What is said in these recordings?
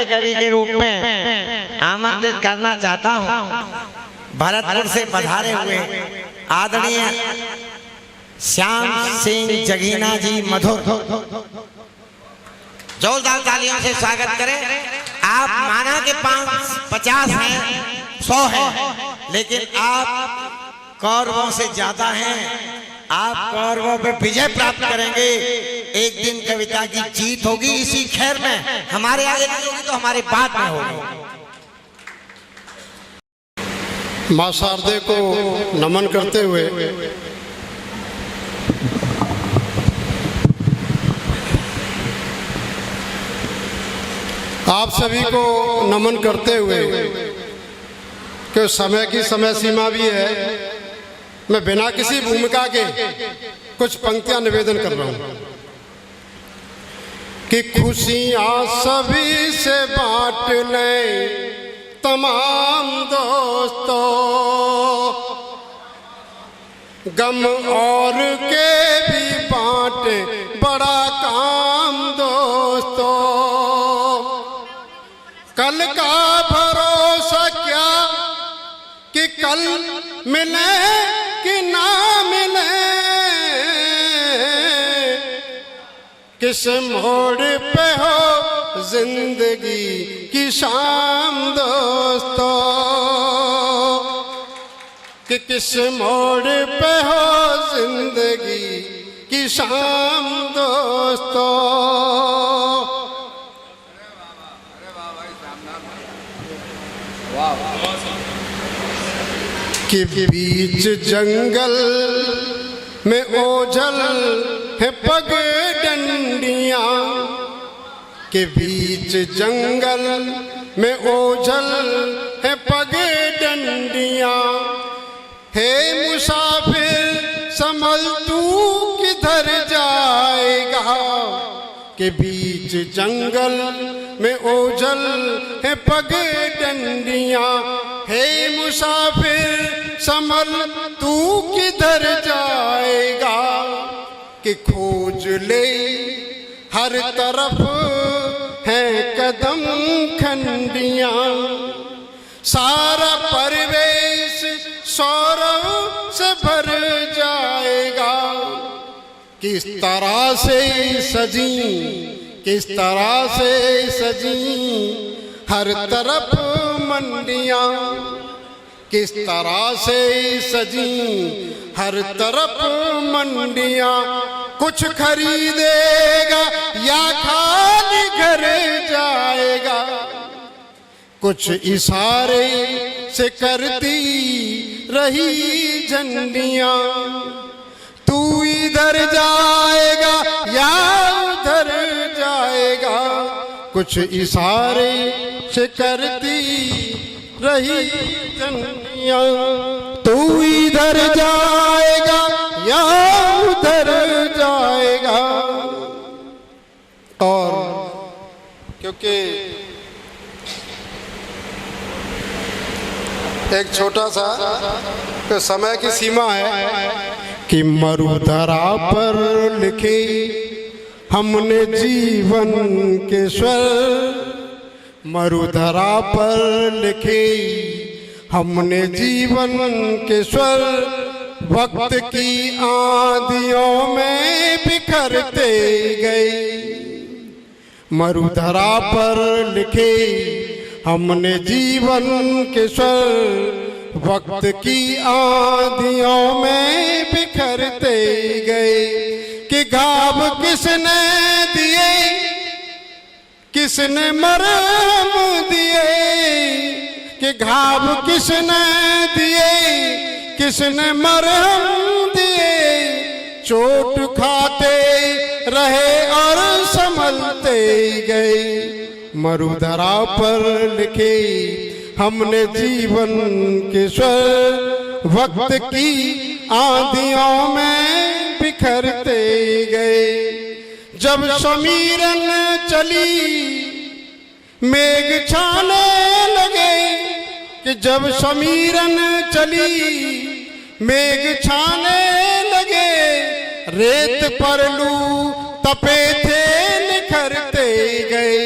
कवि के रूप में आमंत्रित करना चाहता हूँ भरतपुर से पधारे हुए आदरणीय श्याम सिंह जगीना जी मधुर। जोरदार तालियों से स्वागत करें। आप माना के 50 हैं, 100 हैं, लेकिन आप कौरवों से ज्यादा हैं। आप कौरवों पे विजय प्राप्त करेंगे। एक दिन कविता की जीत होगी इसी खैर में। हमारे आगे नहीं होगी तो हमारे बाद में होगी। मां शारदे को नमन करते हुए आप सभी को नमन करते हुए कि समय की समय सीमा भी है, मैं बिना किसी भूमिका के कुछ पंक्तियां निवेदन कर रहा हूं कि खुशियां सभी से बांट लें तमाम दोस्तों, गम और के भी बांटे बड़ा काम दोस्तों। कल का भरोसा क्या कि कल मिले कि ना मिले, किस मोड़ पे हो जिंदगी की शाम दोस्तों, कि किस मोड़ पे हो जिंदगी की शाम दोस्तों। कि बीच जंगल में ओझल है पग डंडियां, के बीच जंगल में ओझल है पग डंडियां। हे मुसाफिर संभल तू किधर जाएगा, के बीच जंगल में ओझल है पग डंडियां। हे मुसाफिर संभल तू किधर जाएगा, कि खोज ले हर तरफ है कदम खंडियां। सारा परिवेश सौरव से भर जाएगा, किस तरह से सजी, किस तरह से सजी हर तरफ मंडियां, किस तरह से सजी हर तरफ मंडियां। कुछ खरीदेगा या खाली घर जाएगा, कुछ इशारे से करती रही झंडियां। तू इधर जाएगा या उधर जाएगा, कुछ इशारे से करती रही झंडियां। तू इधर जाएगा या उधर जाएगा। और क्योंकि एक छोटा सा तो समय की सीमा है कि मरुधरा पर लिखे हमने जीवन के स्वर, मरुधरा पर लिखे हमने जीवन के स्वर। वक्त की आंधियों में बिखरते गए, मरुधरा पर लिखे हमने जीवन के स्वर। वक्त की आंधियों में बिखरते गए, कि घाव किसने दिए, किसने मरहम दिए, कि घाव किसने दिए, किसने मरहम दिए। चोट खाते रहे और संभलते गए, मरुधरा पर लिखे हमने जीवन के स्वर। वक्त की आंधियों में बिखरते गए। जब समीरन चली मेघ छाने लगे, कि जब समीरन चली मेघ छाने लगे। रेत पर लू तपे थे निखरते गए,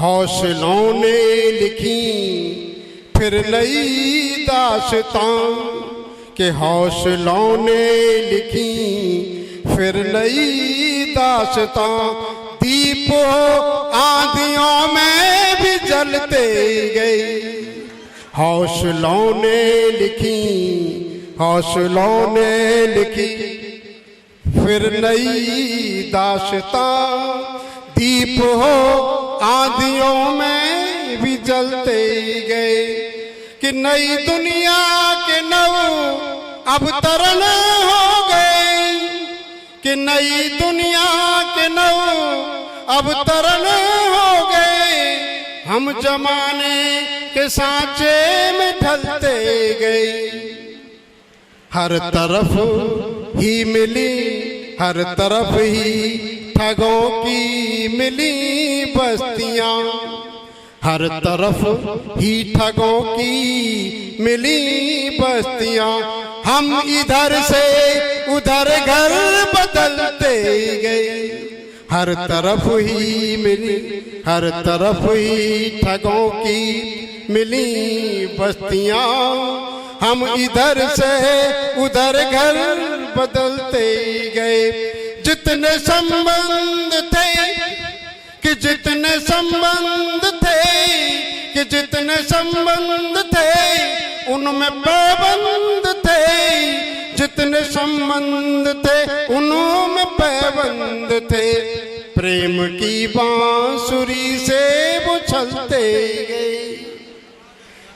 हौसलों ने लिखी फिर नई दास्तां, के हौसलों ने लिखी फिर नई दास्तां। दीप आंधियों में भी जलते गए, हौसलों ने लिखी, हौसलों ने लिखी फिर नई दास्तां। दीप हो आंधियों में भी जलते गए, कि नई दुनिया के नव अवतरण हो गए, कि नई दुनिया के नव अवतरण हो गए। हम जमाने के सांचे में ढलते गए, हर तरफ ही मिली, हर तरफ ही ठगों की मिली बस्तियां, हर तरफ ही ठगों की मिली बस्तियां। हम इधर से उधर घर बदलते गए, हर तरफ ही मिली, हर तरफ ही ठगों की मिली बस्तियां। हम इधर से उधर घर बदलते गए। जितने संबंध थे कि जितने संबंध थे, कि जितने संबंध थे उनमें पाबंद थे, जितने संबंध थे उनमें पाबंद थे। प्रेम की बांसुरी से वो चलते गए,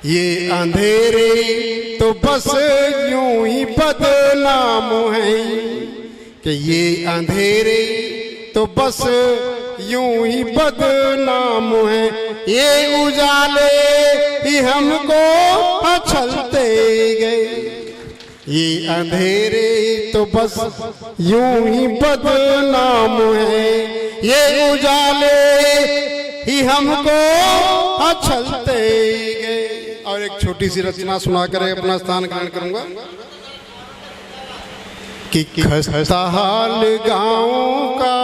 ये अंधेरे तो बस यूं ही बदनाम हैं, कि ये अंधेरे तो बस यूं ही बदनाम हैं। ये उजाले ही हमको छलते गए, ये अंधेरे तो बस यूं ही बदनाम हैं। ये उजाले ही हमको छलते गए। और एक छोटी सी रचना सुनाकर अपना स्थान ग्रहण करूंगा। कि खस्ता हाल गाँव का,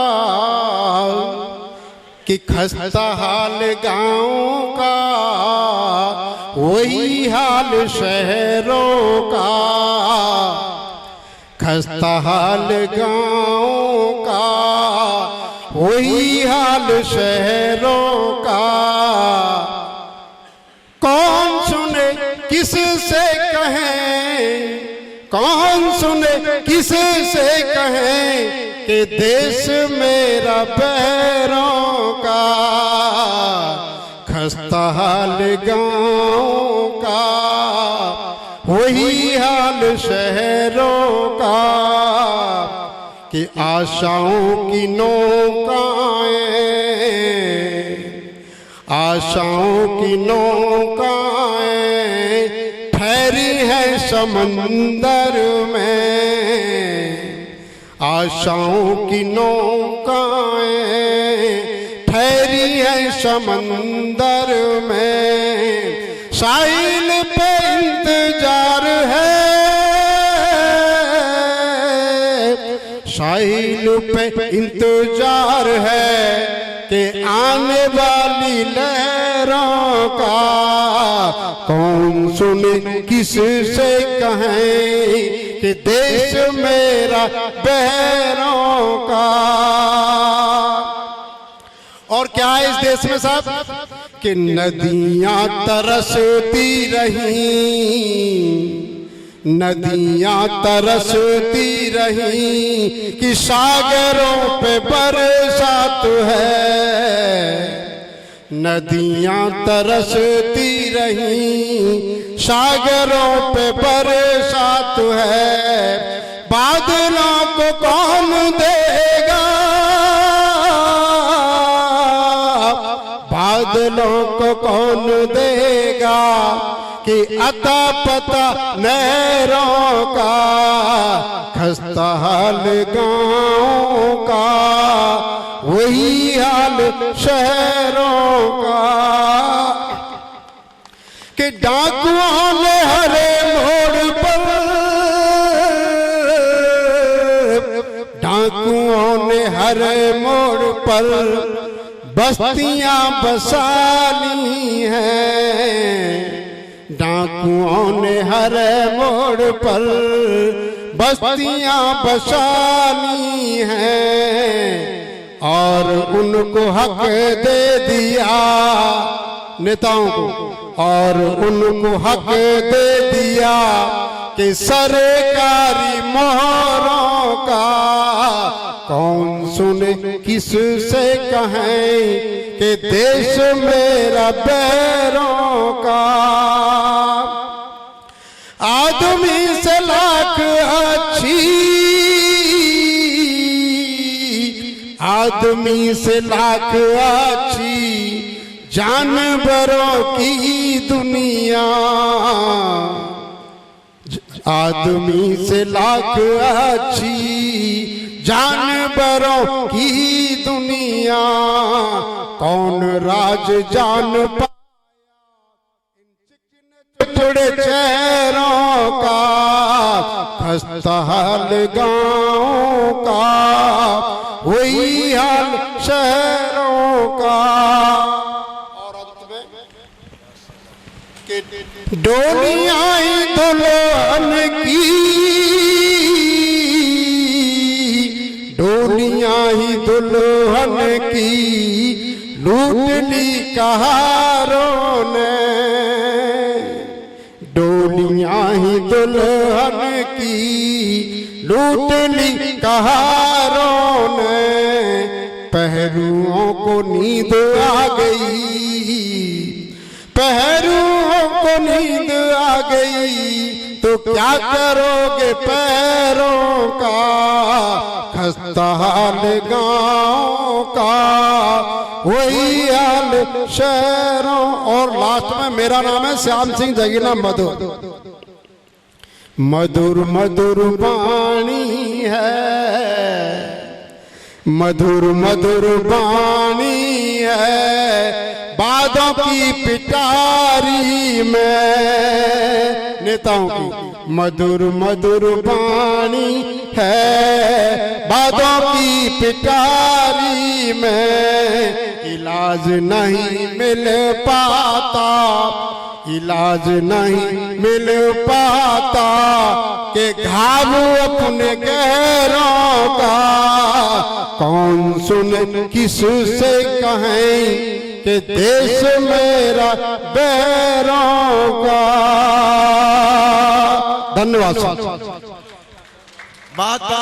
कि खस्ता हाल गाँव का वही हाल शहरों का, खस्ता हाल गाँव का वही हाल शहरों का। कौन सुने किस से कहें, कौन सुने किस से कहें, कि देश मेरा बहरों का, खस्ता हाल गाँव का वही हाल शहरों का। कि आशाओं की नौकाएं, आशाओं की नौकाएं ठहरी है समंदर में, आशाओं की नौकाएं ठहरी है समंदर में। साहिल पे इंतजार है, साहिल पे इंतजार है, कि आने वाली लहरों का। कौन सुने किस से कहें, कि देश मेरा बहरों का। और क्या है इस देश में साहब, कि नदियां तरसती रही, नदियां तरसती रही, कि सागरों पे बरसात है। नदियां तरसती रही, सागरों पे बरसात है। बादलों को कौन देगा, बादलों को कौन देगा, कि अता पता नहरों का। खस्ता हाल गाँव का वही हाल शहरों का। कि डाकुओं ने हरे मोड़ पर, डाकुओं ने हरे मोड़ पर बस्तियां बसानी हैं, डाकुओं ने हर मोड़ पर बस्तियां बसानी हैं, और उनको हक दे दिया नेताओं को, और उनको हक दे दिया कि सरकारी मोहरों का कौन सुने किस से कहें कि देश मेरा बैरों का। आदमी से लाख अच्छी, आदमी से लाख अच्छी जानवरों की दुनिया, आदमी से लाख अच्छी जानवरों की दुनिया, कौन राज जान पाया टुकड़े चेहरों का, खस्ता हाल गाँव का वही हाल शहरों का। और अंत में डोलियां ही दुल्हन की, डोलियां ही दुल्हन की लूट ली कहारों ने, डोलियां ही दुल्हन की लूट ली कहारों ने। पहरुओं को नींद आ गई, पहरुओं को नींद आ गई, तो क्या करोगे पैरों का, खस्ता हाल गाँव का वही हाल शहरों। और लास्ट में मेरा नाम है श्याम सिंह जगीना मधुर। मधुर मधुर वाणी है, मधुर मधुर वाणी है, बादों की पिटारी में नेताओं की। मधुर मधुर वाणी है, बादों की पिटारी में, इलाज नहीं मिल पाता, इलाज नहीं मिल पाता के घाव अपने गहरों का, कौन सुने किस से कहें कि देश मेरा बैरों का। धन्यवाद। बहुत